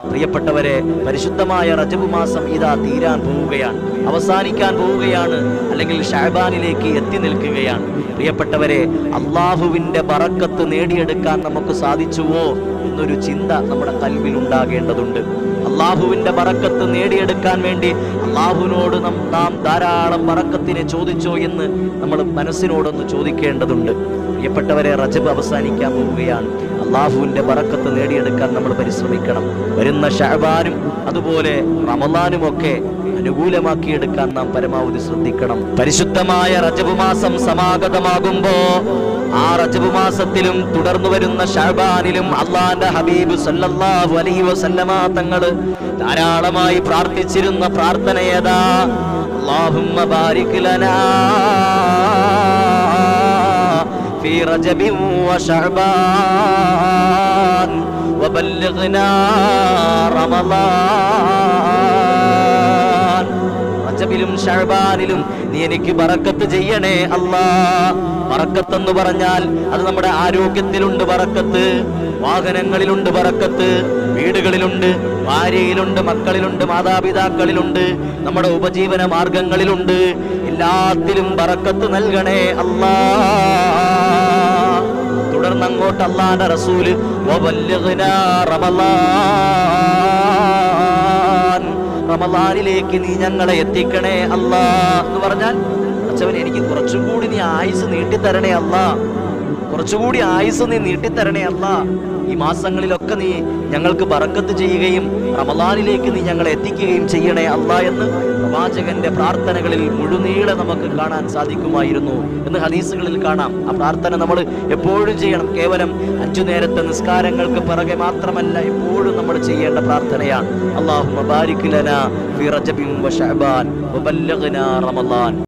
പ്രിയപ്പെട്ടവരെ, പരിശുദ്ധമായ റജബ് മാസം ഇതാ തീരാൻ പോവുകയാണ്, അവസാനിക്കാൻ പോവുകയാണ്, അല്ലെങ്കിൽ ഷഅബാനിലേക്ക് എത്തി നിൽക്കുകയാണ്. പ്രിയപ്പെട്ടവരെ, അള്ളാഹുവിൻ്റെ ബറക്കത്ത് നേടിയെടുക്കാൻ നമുക്ക് സാധിച്ചുവോ എന്നൊരു ചിന്ത നമ്മുടെ കൽബിൽ ഉണ്ടാകേണ്ടതുണ്ട്. അള്ളാഹുവിൻ്റെ ബറക്കത്ത് നേടിയെടുക്കാൻ വേണ്ടി അള്ളാഹുവിനോട് നാം ധാരാളം ബറക്കത്തിനെ ചോദിച്ചോ എന്ന് നമ്മൾ മനസ്സിനോടൊന്ന് ചോദിക്കേണ്ടതുണ്ട്. പ്രിയപ്പെട്ടവരെ, റജബ് അവസാനിക്കാൻ പോവുകയാണ്. അള്ളാഹുവിൻ്റെ ബറക്കത്ത് നേടിയെടുക്കാൻ നമ്മൾ പരിശ്രമിക്കണം. വരുന്ന ഷഅബാനും അതുപോലെ റമളാനുമൊക്കെ അനുകൂലമാക്കിയെടുക്കാൻ നാം പരമാവധി ശ്രദ്ധിക്കണം. പരിശുദ്ധമായ റജബ് മാസം സമാഗതമാകുമ്പോ ആ റജബ് മാസത്തിലും തുടർന്നു വരുന്ന ഷഅബാനിലും അള്ളാന്റെ ഹബീബ് സല്ലല്ലാഹു അലൈഹി വസല്ലമ തങ്ങൾ ധാരാളമായി പ്രാർത്ഥിച്ചിരുന്ന പ്രാർത്ഥന ഏതാ? അല്ലാഹുമ്മ ബാരിക് ലനാ ഫീ റജബിൻ വ ശഅബാൻ വബല്ലിഗ്നാ റമളാൻ. റജബിലും ഷഅബാനിലും നീ എനിക്ക് ബറക്കത്ത് ചെയ്യണേ അല്ലാ. ബറക്കത്ത് എന്ന് പറഞ്ഞാൽ അത് നമ്മുടെ ആരോഗ്യത്തിലുണ്ട് ബറക്കത്ത്, വാഹനങ്ങളിലുണ്ട് ബറക്കത്ത്, വീടുകളിലുണ്ട്, ഭാര്യയിലുണ്ട്, മക്കളിലുണ്ട്, മാതാപിതാക്കളിലുണ്ട്, നമ്മുടെ ഉപജീവന മാർഗങ്ങളിലുണ്ട്. എല്ലാത്തിലും ബറക്കത്ത് നൽകണേ അല്ലാ. തുടർന്ന് അങ്ങോട്ട് അല്ലാഹുവിന്റെ റസൂല് വബല്ലിഗ്നാ റമളാൻ, റമളാനിലേക്ക് നീ ഞങ്ങളെ എത്തിക്കണേ അല്ലാ എന്ന് പറഞ്ഞാൽ, അച്ഛവൻ എനിക്ക് കുറച്ചും കൂടി നീ ആയുസ് നീട്ടിത്തരണേ അല്ലാ, കുറച്ചുകൂടി ആയുസ് നീ നീട്ടിത്തരണേ അല്ലാ. ഈ മാസങ്ങളിലൊക്കെ നീ ഞങ്ങൾക്ക് ബറക്കത്ത് ചെയ്യുകയും റമളാനിലേക്ക് നീ ഞങ്ങളെ എത്തിക്കുകയും ചെയ്യണേ അല്ലാ എന്ന് പ്രവാചകന്റെ പ്രാർത്ഥനകളിൽ മുഴുനീളെ നമുക്ക് കാണാൻ സാധിക്കുമായിരുന്നു എന്ന് ഹദീസുകളിൽ കാണാം. ആ പ്രാർത്ഥന നമ്മൾ എപ്പോഴും ചെയ്യണം. കേവലം 5 നേരത്തെ നിസ്കാരങ്ങൾക്ക് പിറകെ മാത്രമല്ല, എപ്പോഴും നമ്മൾ ചെയ്യേണ്ട പ്രാർത്ഥനയാണ്. അല്ലാഹുമ്മ ബാരിക് ലനാ ഫീ റജബിൻ വ ശഅബാൻ വബല്ലിഗ്നാ റമളാൻ.